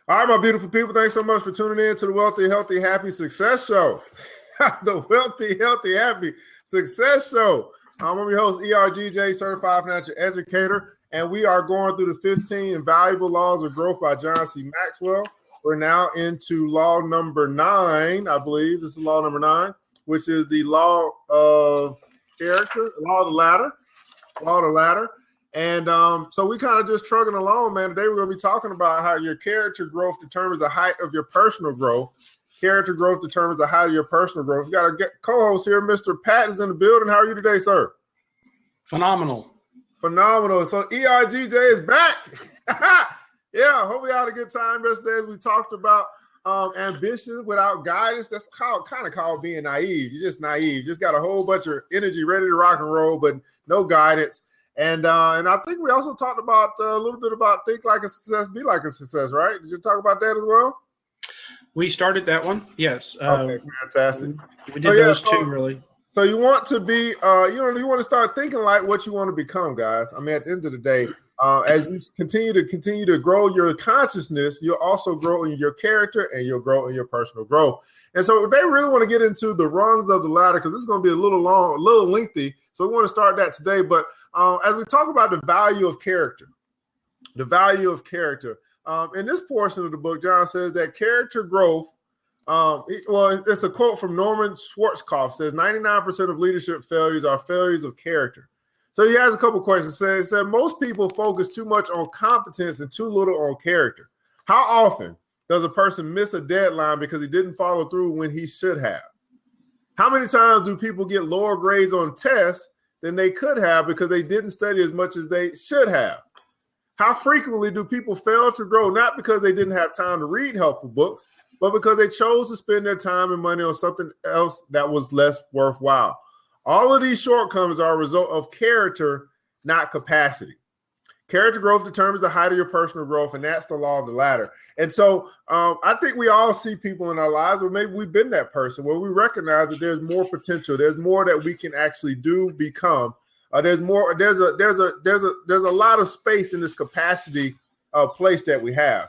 All right, my beautiful people, thanks so much for tuning in to the Wealthy, Healthy, Happy Success Show. The Wealthy, Healthy, Happy Success Show. I'm your host, ERGJ, Certified Financial Educator, and we are going through the 15 Invaluable Laws of Growth by John C. Maxwell. We're now into law number 9, I believe. This is law number 9, which is the law of character, law of the ladder. Law of the ladder. And so we kind of just trugging along, man. Today we're going to be talking about how your character growth determines the height of your personal growth. Character growth determines the height of your personal growth. We got a co-host here, Mr. Pat is in the building. How are you today, sir? Phenomenal. Phenomenal. So ERGJ is back. Yeah, hope we had a good time yesterday as we talked about ambition without guidance. That's kind of called being naive. You're just naive. You just got a whole bunch of energy ready to rock and roll, but no guidance. And I think we also talked about a little bit about think like a success, be like a success, right? Did you talk about that as well? We started that one, yes. Okay, fantastic. We did those two, really. So you want to be, you want to start thinking like what you want to become, guys. I mean, at the end of the day, as you continue to grow your consciousness, you'll also grow in your character and you'll grow in your personal growth. And so they really want to get into the rungs of the ladder because this is going to be a little long, a little lengthy. So we want to start that today. But as we talk about the value of character, in this portion of the book, John says that character growth, it's a quote from Norman Schwarzkopf, says 99% of leadership failures are failures of character. So he has a couple questions. He said most people focus too much on competence and too little on character. How often does a person miss a deadline because he didn't follow through when he should have? How many times do people get lower grades on tests than they could have because they didn't study as much as they should have? How frequently do people fail to grow, not because they didn't have time to read helpful books, but because they chose to spend their time and money on something else that was less worthwhile? All of these shortcomings are a result of character, not capacity. Character growth determines the height of your personal growth, and that's the law of the ladder. And so I think we all see people in our lives, or maybe we've been that person, where we recognize that there's more potential. There's more that we can actually do, become. There's more. There's a lot of space in this capacity place that we have.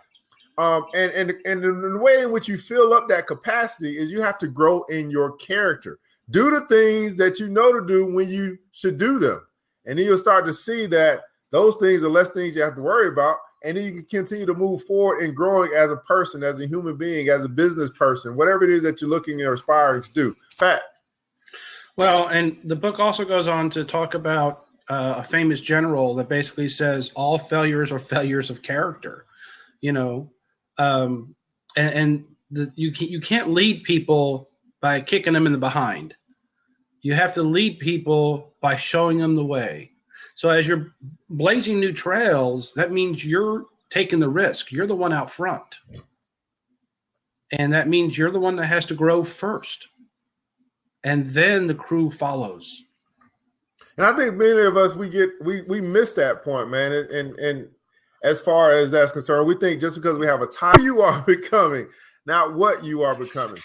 And the way in which you fill up that capacity is you have to grow in your character. Do the things that you know to do when you should do them. And then you'll start to see that those things are less things you have to worry about. And then you can continue to move forward and growing as a person, as a human being, as a business person, whatever it is that you're looking or aspiring to do. Pat. Well, and the book also goes on to talk about a famous general that basically says all failures are failures of character, you can't lead people by kicking them in the behind. You have to lead people by showing them the way. So as you're blazing new trails, that means you're taking the risk. You're the one out front. And that means you're the one that has to grow first. And then the crew follows. And I think many of us, we miss that point, man. And as far as that's concerned, we think just because we have a title, you are becoming, not what you are becoming.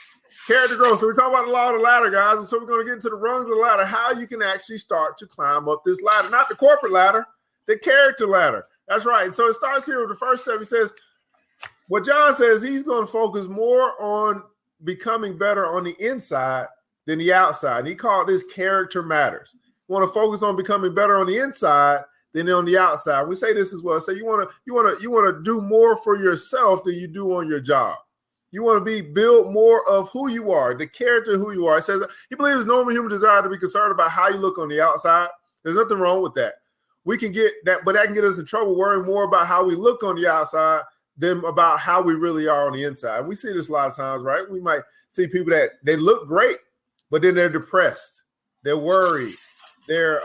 Character growth. So we're talking about the law of the ladder, guys. And so we're going to get into the rungs of the ladder, how you can actually start to climb up this ladder, not the corporate ladder, the character ladder. That's right. And so it starts here with the first step. He says, what John says, he's going to focus more on becoming better on the inside than the outside. And he called this character matters. You want to focus on becoming better on the inside than on the outside. We say this as well. So you want to do more for yourself than you do on your job. You want to build more of who you are, the character of who you are. It says he believes it's normal human desire to be concerned about how you look on the outside. There's nothing wrong with that. We can get that, but that can get us in trouble worrying more about how we look on the outside than about how we really are on the inside. We see this a lot of times, right? We might see people that they look great, but then they're depressed, they're worried, they're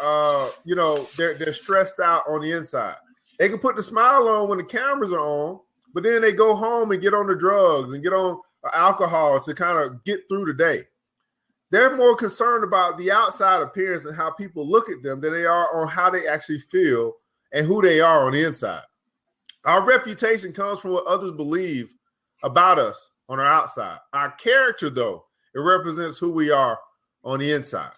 stressed out on the inside. They can put the smile on when the cameras are on, but then they go home and get on the drugs and get on alcohol to kind of get through the day. They're more concerned about the outside appearance and how people look at them than they are on how they actually feel and who they are on the inside. Our reputation comes from what others believe about us on our outside. Our character, though, it represents who we are on the inside.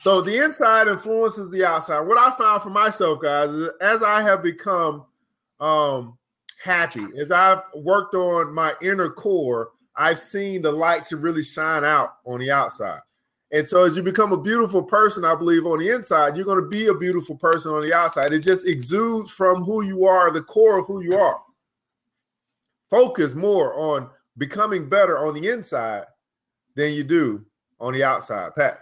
So the inside influences the outside. What I found for myself, guys, is as I have become happy. As I've worked on my inner core, I've seen the light to really shine out on the outside. And so as you become a beautiful person, I believe on the inside, you're going to be a beautiful person on the outside. It just exudes from who you are, the core of who you are. Focus more on becoming better on the inside than you do on the outside, Pat.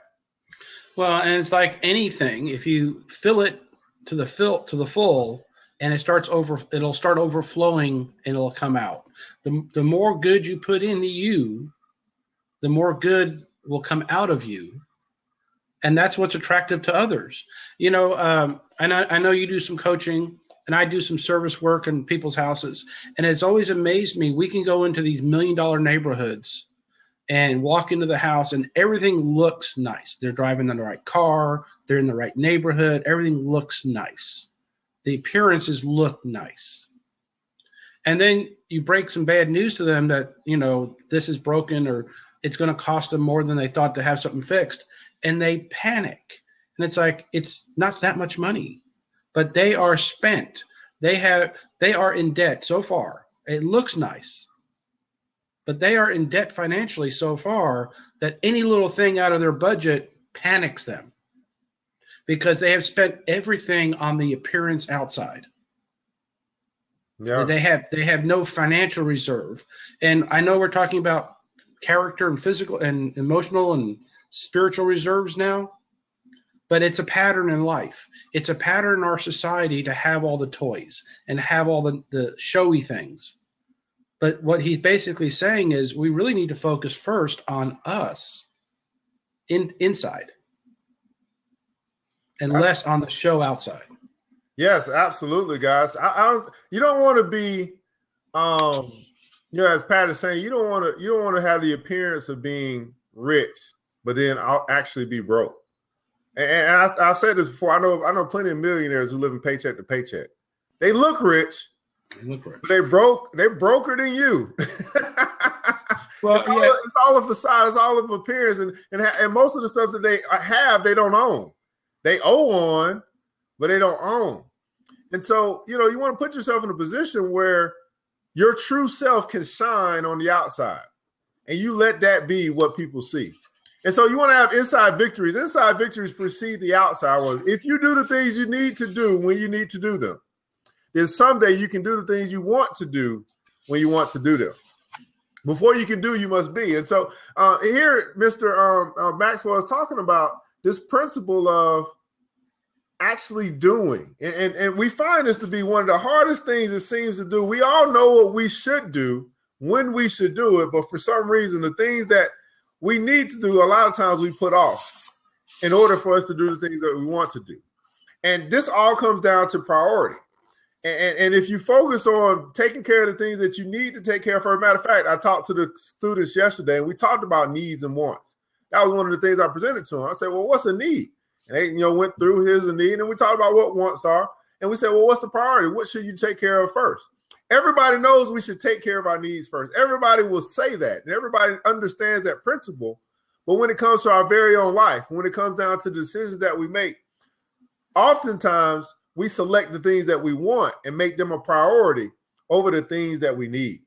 Well, and it's like anything. If you fill it to the full, and it'll start overflowing and it'll come out. The more good you put into you, the more good will come out of you. And that's what's attractive to others. You know, I know you do some coaching and I do some service work in people's houses. And it's always amazed me. We can go into these $1 million neighborhoods and walk into the house and everything looks nice. They're driving in the right car. They're in the right neighborhood. Everything looks nice. The appearances look nice. And then you break some bad news to them that, you know, this is broken or it's going to cost them more than they thought to have something fixed. And they panic. And it's like, it's not that much money, but they are spent. They are in debt so far. It looks nice, but they are in debt financially so far that any little thing out of their budget panics them because they have spent everything on the appearance outside. Yeah. They have no financial reserve. And I know we're talking about character and physical and emotional and spiritual reserves now, but it's a pattern in life. It's a pattern in our society to have all the toys and have all the showy things. But what he's basically saying is we really need to focus first on us inside and less on the show outside. Yes, absolutely, guys. You don't want to be, as Pat is saying, you don't want to have the appearance of being rich, but then I'll actually be broke. And I've said this before. I know plenty of millionaires who live in paycheck to paycheck. They look rich. But they're broker than you. Well, it's all of facade, it's all of appearance, and most of the stuff that they have, they don't own. They owe on, but they don't own. And so, you want to put yourself in a position where your true self can shine on the outside, and you let that be what people see. And so you want to have inside victories. Inside victories precede the outside ones. If you do the things you need to do when you need to do them, then someday you can do the things you want to do when you want to do them. Before you can do, you must be. And so here, Mr. Maxwell is talking about this principle of actually doing. And we find this to be one of the hardest things it seems to do. We all know what we should do, when we should do it, but for some reason, the things that we need to do, a lot of times we put off in order for us to do the things that we want to do. And this all comes down to priority. And if you focus on taking care of the things that you need to take care of, for a matter of fact, I talked to the students yesterday and we talked about needs and wants. That was one of the things I presented to them. I said, well, what's a need? And they, went through here's a need, and we talked about what wants are. And we said, well, what's the priority? What should you take care of first? Everybody knows we should take care of our needs first. Everybody will say that, and everybody understands that principle. But when it comes to our very own life, when it comes down to the decisions that we make, oftentimes we select the things that we want and make them a priority over the things that we need.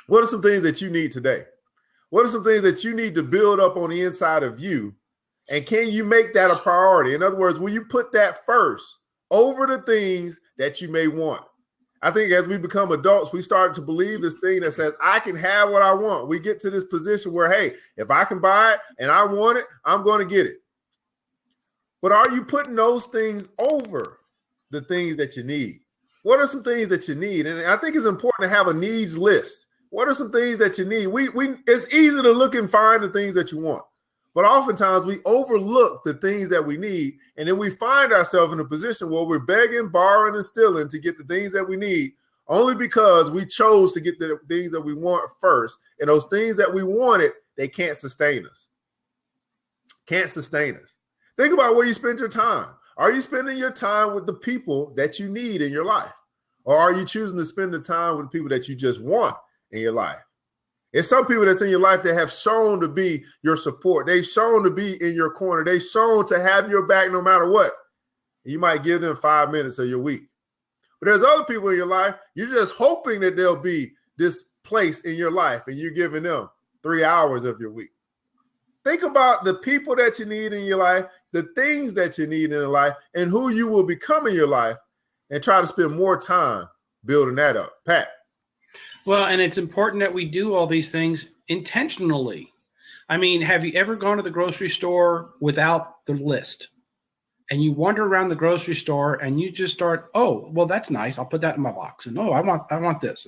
What are some things that you need today? What are some things that you need to build up on the inside of you? And can you make that a priority? In other words, will you put that first over the things that you may want? I think as we become adults, we start to believe this thing that says, I can have what I want. We get to this position where, hey, if I can buy it and I want it, I'm going to get it. But are you putting those things over the things that you need? What are some things that you need? And I think it's important to have a needs list. What are some things that you need? It's easy to look and find the things that you want. But oftentimes we overlook the things that we need, and then we find ourselves in a position where we're begging, borrowing, and stealing to get the things that we need only because we chose to get the things that we want first. And those things that we wanted, they can't sustain us. Can't sustain us. Think about where you spend your time. Are you spending your time with the people that you need in your life? Or are you choosing to spend the time with the people that you just want in your life? It's some people that's in your life that have shown to be your support. They've shown to be in your corner. They've shown to have your back no matter what. You might give them 5 minutes of your week. But there's other people in your life, you're just hoping that there'll be this place in your life, and you're giving them 3 hours of your week. Think about the people that you need in your life, the things that you need in your life, and who you will become in your life, and try to spend more time building that up. Pat. Well, and it's important that we do all these things intentionally. I mean, have you ever gone to the grocery store without the list? And you wander around the grocery store and you just start, oh, well, that's nice. I'll put that in my box. And oh, I want this.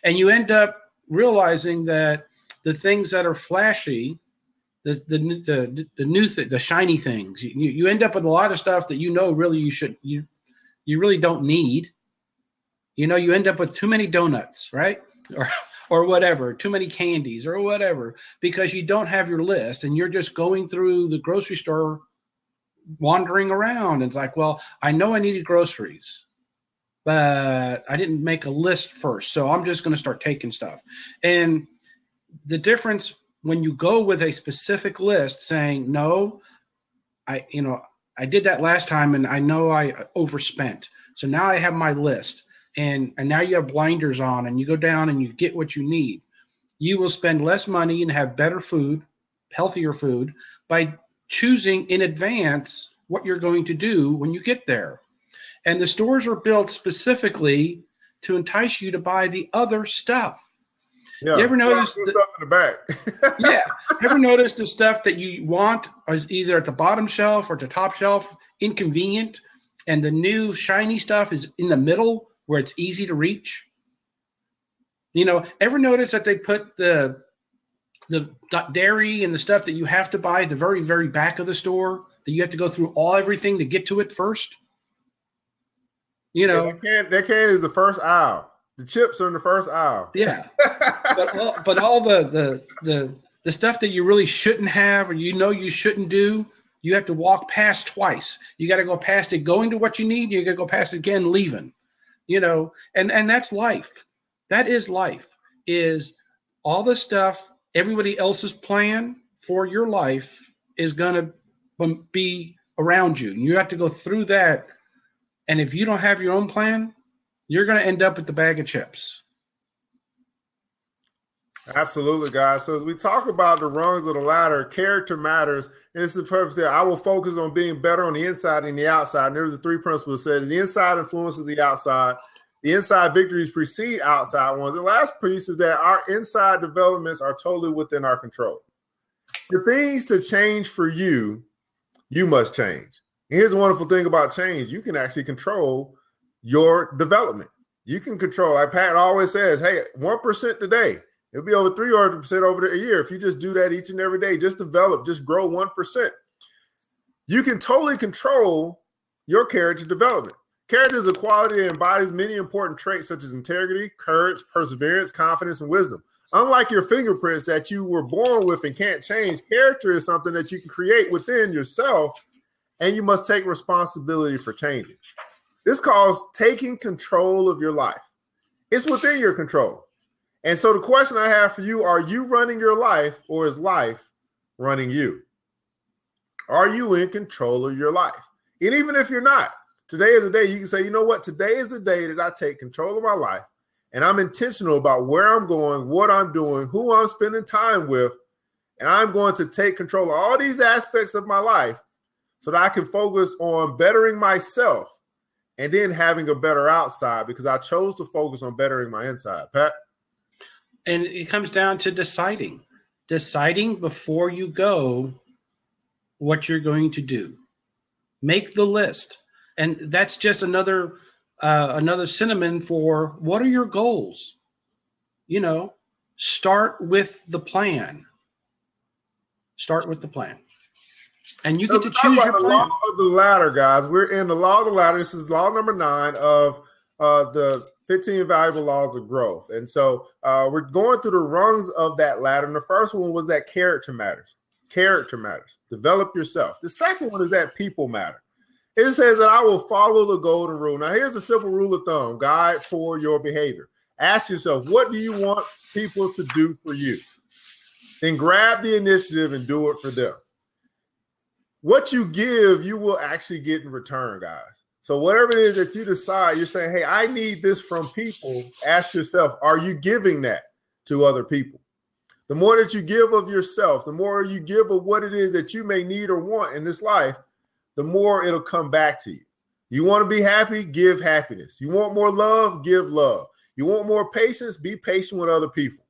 And you end up realizing that the things that are flashy, the new the shiny things, you end up with a lot of stuff that really you really don't need. You end up with too many donuts, right? Or whatever, too many candies or whatever, because you don't have your list and you're just going through the grocery store wandering around. It's like, well, I know I needed groceries, but I didn't make a list first. So I'm just going to start taking stuff. And the difference when you go with a specific list saying, no, I did that last time and I know I overspent. So now I have my list. And now you have blinders on and you go down and you get what you need. You will spend less money and have better food, healthier food, by choosing in advance what you're going to do when you get there. And the stores are built specifically to entice you to buy the other stuff. Yeah, you ever notice stuff in the back? Yeah. Ever notice the stuff that you want is either at the bottom shelf or the top shelf, inconvenient, and the new shiny stuff is in the middle where it's easy to reach? Ever notice that they put the dairy and the stuff that you have to buy at the very, very back of the store, that you have to go through everything to get to it first? That can is the first aisle. The chips are in the first aisle. Yeah. but all the stuff that you really shouldn't have or you shouldn't do, you have to walk past twice. You got to go past it going to what you need. You got to go past it again leaving. And that's life. That is life, is all the stuff, everybody else's plan for your life is going to be around you. And you have to go through that. And if you don't have your own plan, you're going to end up with the bag of chips. Absolutely, guys. So as we talk about the rungs of the ladder, character matters. And this is the purpose that I will focus on being better on the inside and the outside. And there's the 3 principles that says the inside influences the outside. The inside victories precede outside ones. The last piece is that our inside developments are totally within our control. For things to change for you, you must change. And here's the wonderful thing about change. You can actually control your development. You can control, like Pat always says, hey, 1% today. It'll be over 300% over a year if you just do that each and every day. Just develop, just grow 1%. You can totally control your character development. Character is a quality that embodies many important traits such as integrity, courage, perseverance, confidence, and wisdom. Unlike your fingerprints that you were born with and can't change, character is something that you can create within yourself, and you must take responsibility for changing. This calls taking control of your life. It's within your control. And so the question I have for you, are you running your life or is life running you? Are you in control of your life? And even if you're not, today is the day you can say, you know what? Today is the day that I take control of my life and I'm intentional about where I'm going, what I'm doing, who I'm spending time with. And I'm going to take control of all these aspects of my life so that I can focus on bettering myself and then having a better outside because I chose to focus on bettering my inside. Pat? And it comes down to deciding before you go what you're going to do. Make the list. And that's just another synonym for what are your goals? Start with the plan. Start with the plan. And you get to choose your plan. The law of the ladder, guys. We're in the law of the ladder. This is law number 9 of the 15 valuable laws of growth. And so we're going through the rungs of that ladder. And the first one was that character matters. Character matters. Develop yourself. The second one is that people matter. It says that I will follow the golden rule. Now, here's the simple rule of thumb, guide for your behavior. Ask yourself, what do you want people to do for you? Then grab the initiative and do it for them. What you give, you will actually get in return, guys. So whatever it is that you decide, you're saying, hey, I need this from people. Ask yourself, are you giving that to other people? The more that you give of yourself, the more you give of what it is that you may need or want in this life, the more it'll come back to you. You want to be happy? Give happiness. You want more love? Give love. You want more patience? Be patient with other people.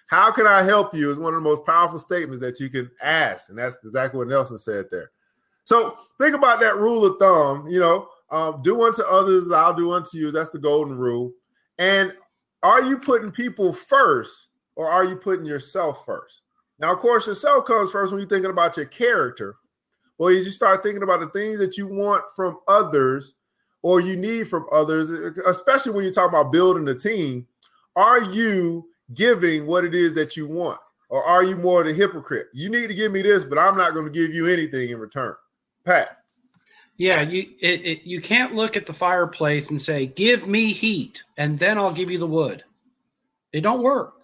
How can I help you is one of the most powerful statements that you can ask. And that's exactly what Nelson said there. So think about that rule of thumb, do unto others as I'll do unto you. That's the golden rule. And are you putting people first or are you putting yourself first? Now, of course, yourself comes first when you're thinking about your character. Or you start thinking about the things that you want from others or you need from others, especially when you talk about building a team. Are you giving what it is that you want? Or are you more the hypocrite? You need to give me this, but I'm not going to give you anything in return. Pat. Yeah, you can't look at the fireplace and say, give me heat, and then I'll give you the wood. It don't work.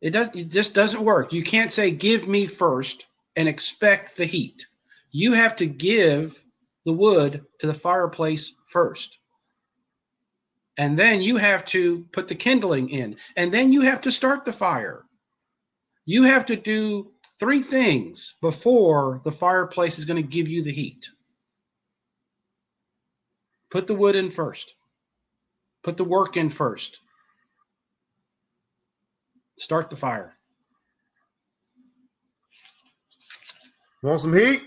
It just doesn't work. You can't say, give me first and expect the heat. You have to give the wood to the fireplace first. And then you have to put the kindling in. And then you have to start the fire. You have to do 3 things before the fireplace is going to give you the heat. Put the wood in first. Put the work in first. Start the fire. Want some heat?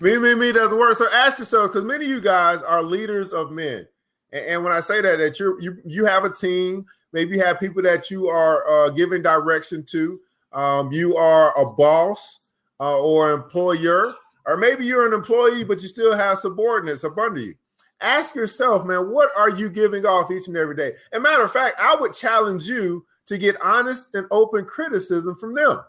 Me doesn't work. So ask yourself, because many of you guys are leaders of men. And when I say that you have a team, maybe you have people that you are giving direction to. You are a boss or employer, or maybe you're an employee, but you still have subordinates up under you. Ask yourself, man, what are you giving off each and every day? As a matter of fact, I would challenge you to get honest and open criticism from them,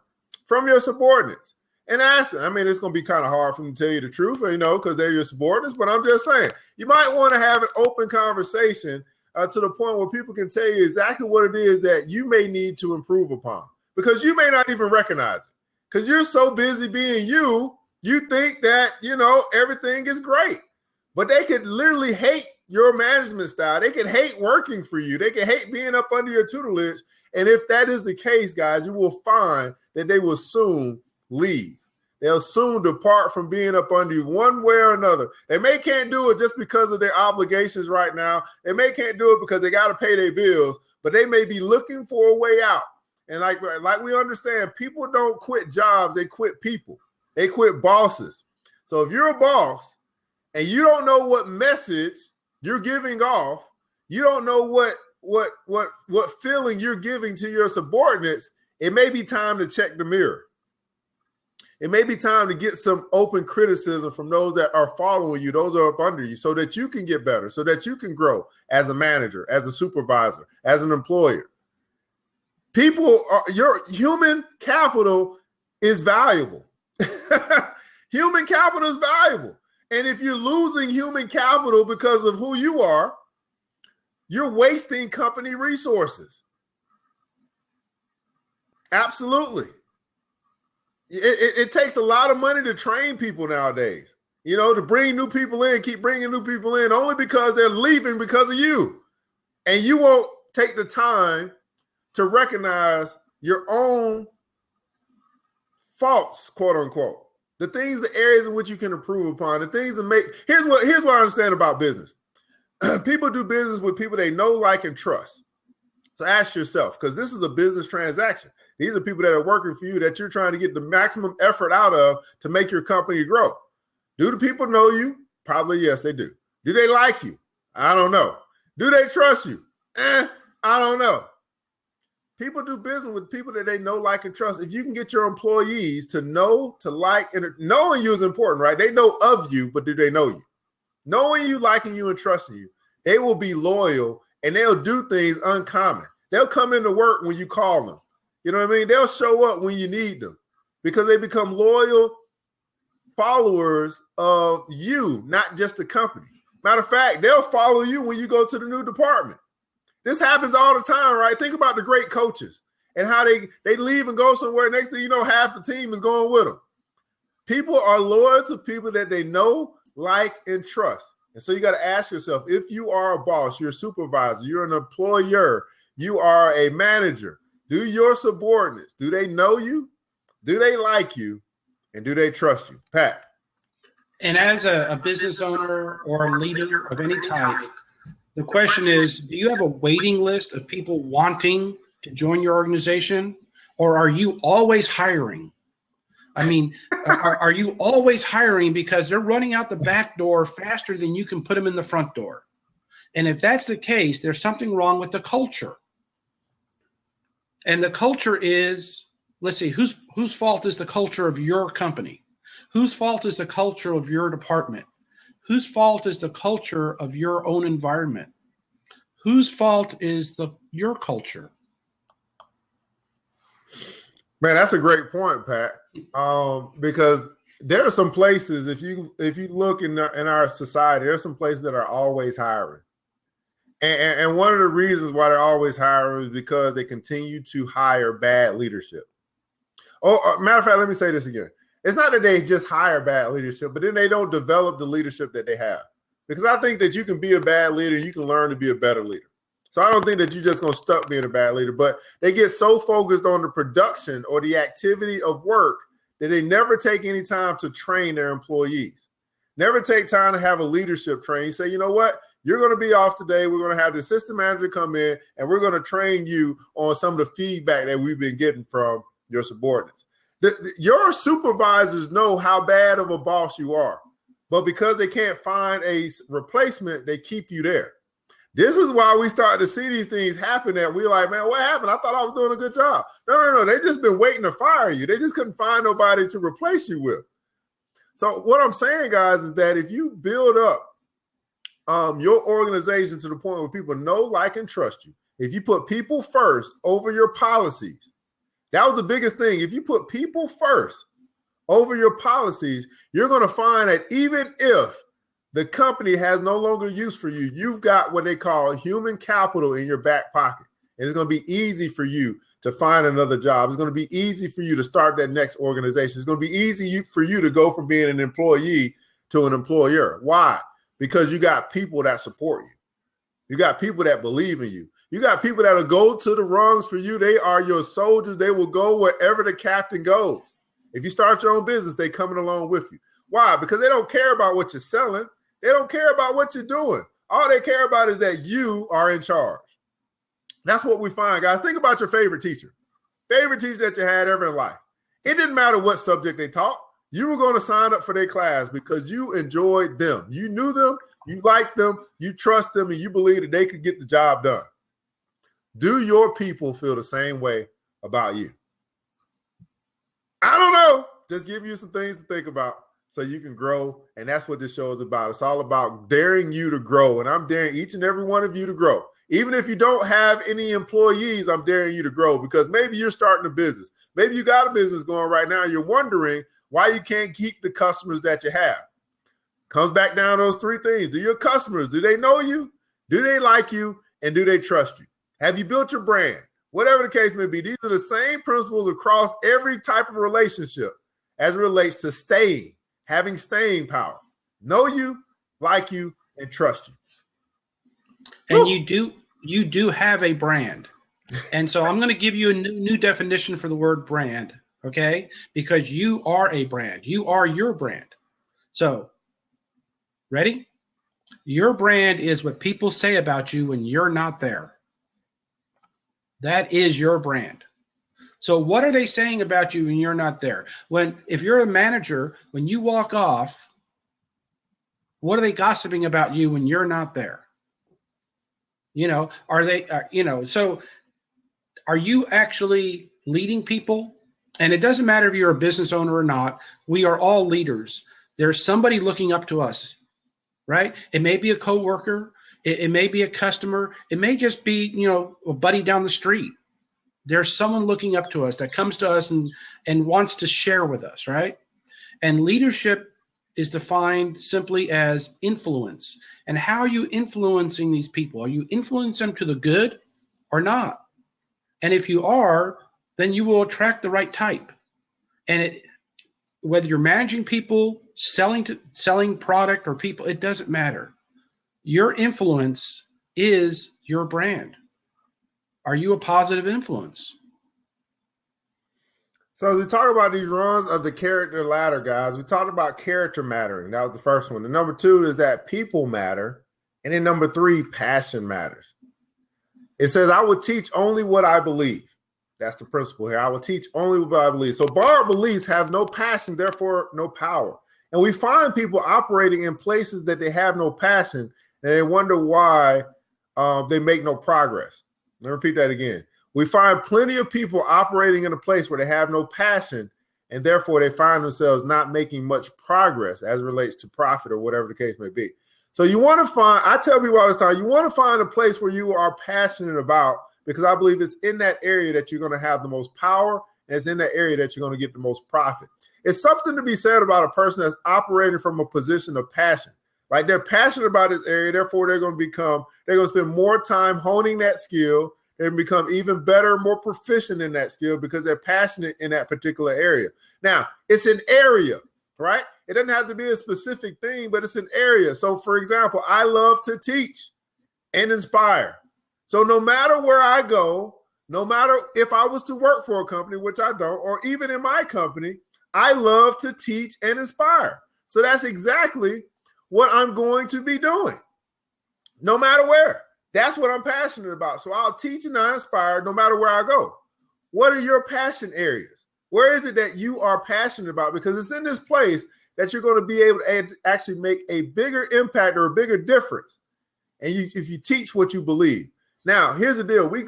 from your subordinates, and ask them. I mean, it's going to be kind of hard for them to tell you the truth, because they're your subordinates, but I'm just saying, you might want to have an open conversation to the point where people can tell you exactly what it is that you may need to improve upon, because you may not even recognize it, because you're so busy being you think that, everything is great. But they could literally hate your management style. They could hate working for you. They could hate being up under your tutelage. And if that is the case, guys, you will find that they will soon leave. They'll soon depart from being up under you one way or another. They may can't do it just because of their obligations right now. They may can't do it because they got to pay their bills, but they may be looking for a way out. And like we understand, people don't quit jobs. They quit people. They quit bosses. So if you're a boss, and you don't know what message you're giving off, you don't know what feeling you're giving to your subordinates, it may be time to check the mirror. It may be time to get some open criticism from those that are following you, those that are up under you, so that you can get better, so that you can grow as a manager, as a supervisor, as an employer. Your human capital is valuable. Human capital is valuable. And if you're losing human capital because of who you are, you're wasting company resources. Absolutely. It takes a lot of money to train people nowadays, to bring new people in, keep bringing new people in, only because they're leaving because of you. And you won't take the time to recognize your own faults, quote unquote. The things, the areas in which you can improve upon, the things that make, here's what I understand about business. People do business with people they know, like, and trust. So ask yourself, because this is a business transaction. These are people that are working for you that you're trying to get the maximum effort out of to make your company grow. Do the people know you? Probably yes, they do. Do they like you? I don't know. Do they trust you? I don't know. People do business with people that they know, like, and trust. If you can get your employees to know, to like, and knowing you is important, right? They know of you, but do they know you? Knowing you, liking you, and trusting you, they will be loyal and they'll do things uncommon. They'll come into work when you call them. You know what I mean? They'll show up when you need them because they become loyal followers of you, not just the company. Matter of fact, they'll follow you when you go to the new department. This happens all the time, right? Think about the great coaches and how they leave and go somewhere. Next thing you know, half the team is going with them. People are loyal to people that they know, like, and trust. And so you got to ask yourself, if you are a boss, you're a supervisor, you're an employer, you are a manager, do your subordinates, do they know you? Do they like you? And do they trust you? Pat. And as a business owner or a leader of any type, the question is, do you have a waiting list of people wanting to join your organization? Or are you always hiring? I mean, are you always hiring because they're running out the back door faster than you can put them in the front door? And if that's the case, there's something wrong with the culture. And the culture is, let's see, whose fault is the culture of your company? Whose fault is the culture of your department? Whose fault is the culture of your own environment? Whose fault is your culture? Man, that's a great point, Pat. Because there are some places, if you look in our society, there are some places that are always hiring. And one of the reasons why they're always hiring is because they continue to hire bad leadership. Oh, matter of fact, let me say this again. It's not that they just hire bad leadership, but then they don't develop the leadership that they have. Because I think that you can be a bad leader, you can learn to be a better leader. So I don't think that you're just going to stuck being a bad leader, but they get so focused on the production or the activity of work that they never take any time to train their employees. Never take time to have a leadership training. Say, you know what? You're going to be off today. We're going to have the assistant manager come in, and we're going to train you on some of the feedback that we've been getting from your subordinates. Your supervisors know how bad of a boss you are, but because they can't find a replacement, they keep you there. This is why we start to see these things happen that we're like, man, what happened? I thought I was doing a good job. No. They just been waiting to fire you. They just couldn't find nobody to replace you with. So what I'm saying, guys, is that if you build up your organization to the point where people know, like, and trust you, if you put people first over your policies, that was the biggest thing. If you put people first over your policies, you're going to find that even if the company has no longer use for you, you've got what they call human capital in your back pocket. And it's going to be easy for you to find another job. It's going to be easy for you to start that next organization. It's going to be easy for you to go from being an employee to an employer. Why? Because you got people that support you. You got people that believe in you. You got people that will go to the rungs for you. They are your soldiers. They will go wherever the captain goes. If you start your own business, they coming along with you. Why? Because they don't care about what you're selling. They don't care about what you're doing. All they care about is that you are in charge. That's what we find, guys. Think about your favorite teacher that you had ever in life. It didn't matter what subject they taught. You were going to sign up for their class because you enjoyed them. You knew them, you liked them, you trust them, and you believed that they could get the job done. Do your people feel the same way about you? I don't know. Just give you some things to think about so you can grow. And that's what this show is about. It's all about daring you to grow. And I'm daring each and every one of you to grow. Even if you don't have any employees, I'm daring you to grow because maybe you're starting a business. Maybe you got a business going right now. You're wondering why you can't keep the customers that you have. Comes back down to those three things. Do your customers, do they know you? Do they like you? And do they trust you? Have you built your brand? Whatever the case may be, these are the same principles across every type of relationship as it relates to staying, having staying power. Know you, like you, and trust you. And Woo! you do have a brand. And so I'm going to give you a new definition for the word brand, okay? Because you are a brand. You are your brand. So, ready? Your brand is what people say about you when you're not there. That is your brand. So what are they saying about you when you're not there? If you're a manager, when you walk off, what are they gossiping about you when you're not there? So are you actually leading people? And it doesn't matter if you're a business owner or not. We are all leaders. There's somebody looking up to us, right? It may be a coworker. It may be a customer. It may just be, a buddy down the street. There's someone looking up to us that comes to us and wants to share with us, right? And leadership is defined simply as influence. And how are you influencing these people? Are you influencing them to the good or not? And if you are, then you will attract the right type. And whether you're managing people, selling product or people, it doesn't matter. Your influence is your brand. Are you a positive influence? So we talk about these runs of the character ladder, guys. We talked about character mattering. That was the first one. The number 2 is that people matter. And then number 3, passion matters. It says, I will teach only what I believe. That's the principle here. I will teach only what I believe. So borrowed beliefs have no passion, therefore no power. And we find people operating in places that they have no passion, and they wonder why they make no progress. Let me repeat that again. We find plenty of people operating in a place where they have no passion, and therefore they find themselves not making much progress as it relates to profit or whatever the case may be. So you want to find, I tell people all this time, you want to find a place where you are passionate about, because I believe it's in that area that you're going to have the most power, and it's in that area that you're going to get the most profit. It's something to be said about a person that's operating from a position of passion. Like they're passionate about this area, therefore they're going to spend more time honing that skill. They become even better, more proficient in that skill because they're passionate in that particular area. Now, it's an area, right? It doesn't have to be a specific thing, but it's an area. So, for example, I love to teach and inspire. So no matter where I go, no matter if I was to work for a company, which I don't, or even in my company, I love to teach and inspire. So that's exactly what I'm going to be doing, no matter where. That's what I'm passionate about. So I'll teach and I inspire no matter where I go. What are your passion areas? Where is it that you are passionate about? Because it's in this place that you're going to be able to actually make a bigger impact or a bigger difference. And if you teach what you believe. Now, here's the deal. We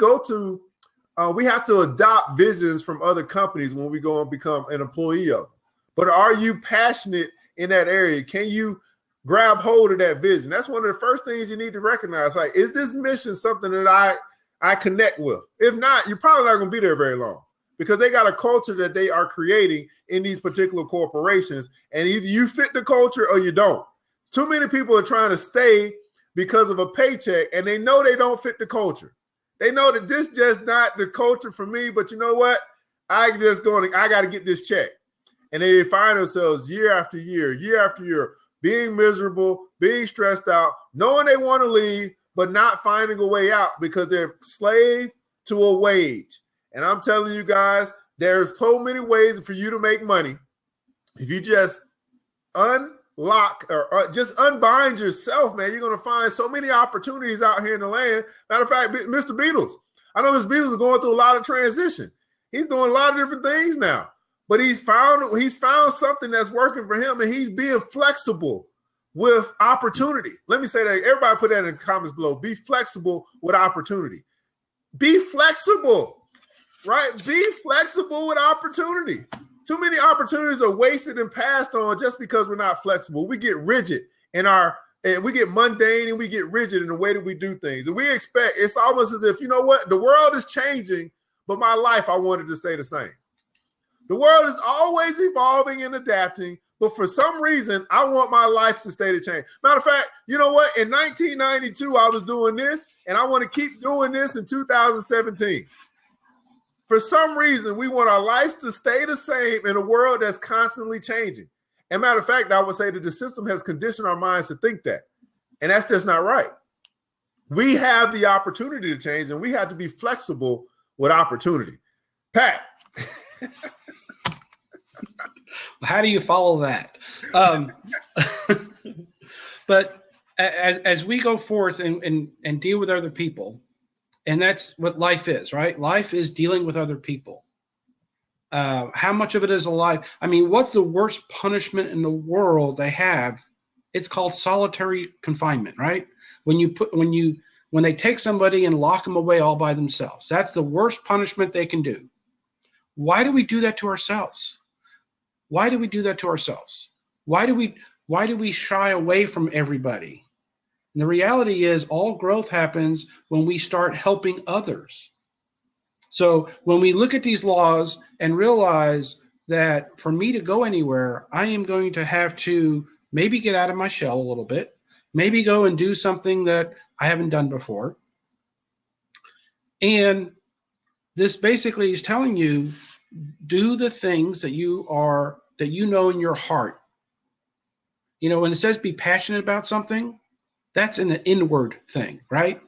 have to adopt visions from other companies when we go and become an employee of them. But are you passionate in that area? Can you grab hold of that vision? That's one of the first things you need to recognize. Like, is this mission something that I connect with? If not, you're probably not going to be there very long because they got a culture that they are creating in these particular corporations. And either you fit the culture or you don't. Too many people are trying to stay because of a paycheck and they know they don't fit the culture. They know that this just not the culture for me, but you know what? I got to get this check. And they find themselves year after year, being miserable, being stressed out, knowing they want to leave, but not finding a way out because they're slave to a wage. And I'm telling you guys, there's so many ways for you to make money. If you just unlock or just unbind yourself, man, you're going to find so many opportunities out here in the land. Matter of fact, Mr. Beatles, I know Mr. Beatles is going through a lot of transition. He's doing a lot of different things now. But he's found something that's working for him, and he's being flexible with opportunity. Let me say that. Everybody put that in the comments below. Be flexible with opportunity. Be flexible, right? Be flexible with opportunity. Too many opportunities are wasted and passed on just because we're not flexible. We get rigid and we get mundane and we get rigid in the way that we do things. And we expect, it's almost as if, you know what? The world is changing, but my life, I wanted to stay the same. The world is always evolving and adapting, but for some reason, I want my life to stay the same. Matter of fact, you know what? In 1992, I was doing this, and I want to keep doing this in 2017. For some reason, we want our lives to stay the same in a world that's constantly changing. And matter of fact, I would say that the system has conditioned our minds to think that, and that's just not right. We have the opportunity to change, and we have to be flexible with opportunity. Pat. How do you follow that? But as we go forth and deal with other people, and that's what life is, right? Life is dealing with other people. How much of it is alive? I mean, what's the worst punishment in the world they have? It's called solitary confinement, right? When they take somebody and lock them away all by themselves, that's the worst punishment they can do. Why do we do that to ourselves? Why do we do that to ourselves? Why do we shy away from everybody? And the reality is all growth happens when we start helping others. So when we look at these laws and realize that for me to go anywhere, I am going to have to maybe get out of my shell a little bit, maybe go and do something that I haven't done before. And this basically is telling you, do the things that you are that you know in your heart. You know, when it says be passionate about something, that's an inward thing, right?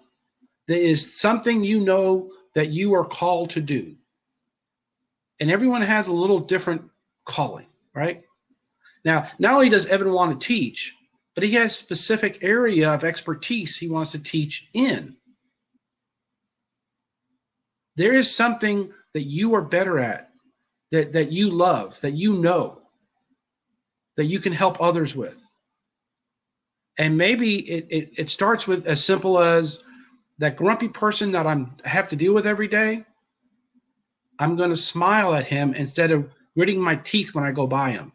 There is something you know that you are called to do. And everyone has a little different calling, right? Now, not only does Evan want to teach, but he has a specific area of expertise he wants to teach in. There is something that you are better at, that you love, that you know, that you can help others with. And maybe it starts with as simple as that grumpy person that I have to deal with every day. I'm going to smile at him instead of gritting my teeth when I go by him.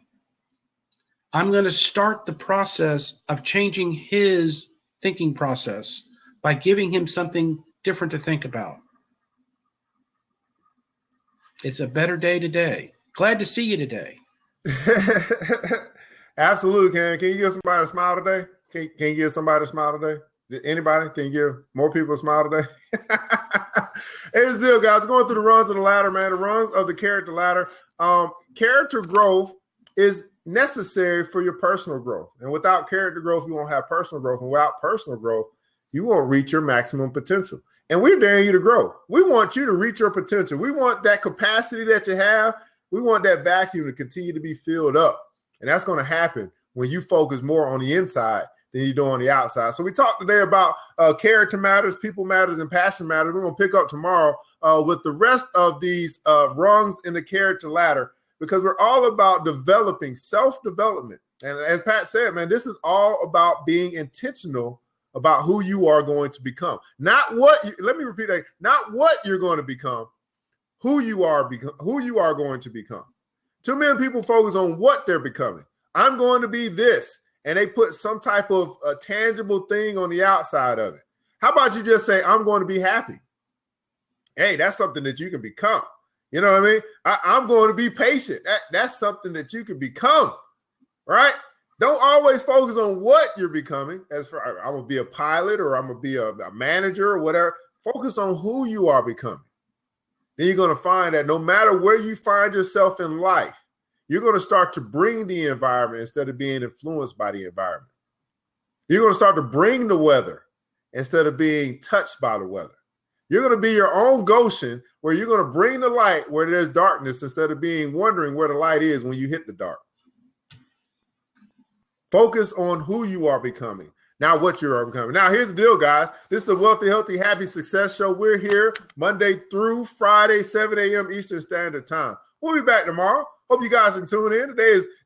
I'm going to start the process of changing his thinking process by giving him something different to think about. It's a better day today. Glad to see you today. Absolutely, Ken. Can you give somebody a smile today? Can you give somebody a smile today? Anybody? Can you give more people a smile today? Here's the deal, guys. Going through the runs of the ladder, man. The runs of the character ladder. Character growth is necessary for your personal growth. And without character growth, you won't have personal growth. And without personal growth, you won't reach your maximum potential. And we're daring you to grow. We want you to reach your potential. We want that capacity that you have. We want that vacuum to continue to be filled up. And that's going to happen when you focus more on the inside than you do on the outside. So we talked today about character matters, people matters, and passion matters. We're going to pick up tomorrow with the rest of these rungs in the character ladder, because we're all about developing self-development. And as Pat said, man, this is all about being intentional about who you are going to become. Not what let me repeat that. Not what you're going to become, who you are going to become. Too many people focus on what they're becoming. I'm going to be this. And they put some type of tangible thing on the outside of it. How about you just say, I'm going to be happy? Hey, that's something that you can become. You know what I mean? I'm going to be patient. That's something that you can become, right? Don't always focus on what you're becoming. As for I'm going to be a pilot, or I'm going to be a manager, or whatever. Focus on who you are becoming. Then you're going to find that no matter where you find yourself in life, you're going to start to bring the environment instead of being influenced by the environment. You're going to start to bring the weather instead of being touched by the weather. You're going to be your own Goshen, where you're going to bring the light where there's darkness instead of being wondering where the light is when you hit the dark. Focus on who you are becoming, not what you are becoming. Now, here's the deal, guys. This is the Wealthy, Healthy, Happy Success Show. We're here Monday through Friday, 7 a.m. Eastern Standard Time. We'll be back tomorrow. Hope you guys can tune in.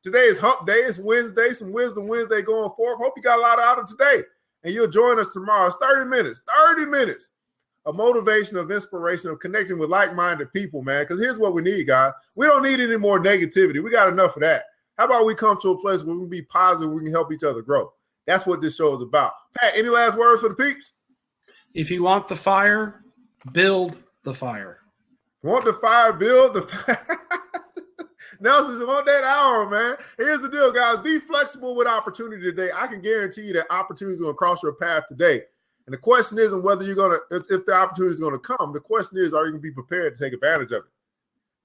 Today is hump day. It's Wednesday, some Wisdom Wednesday going forward. Hope you got a lot out of today. And you'll join us tomorrow. It's 30 minutes of motivation, of inspiration, of connecting with like-minded people, man. Because here's what we need, guys. We don't need any more negativity. We got enough of that. How about we come to a place where we can be positive, we can help each other grow? That's what this show is about. Pat, any last words for the peeps? If you want the fire, build the fire. Want the fire, build the fire. Nelson's on that hour, man. Here's the deal, guys. Be flexible with opportunity today. I can guarantee you that opportunity is going to cross your path today. And the question isn't whether you're going to, if the opportunity is going to come. The question is, are you going to be prepared to take advantage of it?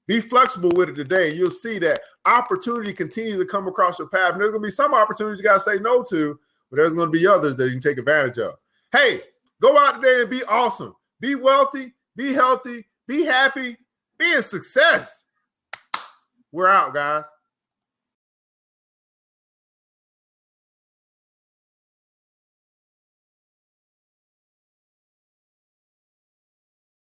Be flexible with it today. You'll see that opportunity continues to come across your path. And there's going to be some opportunities you got to say no to, but there's going to be others that you can take advantage of. Hey, go out today and be awesome. Be wealthy, be healthy, be happy, be a success. We're out, guys.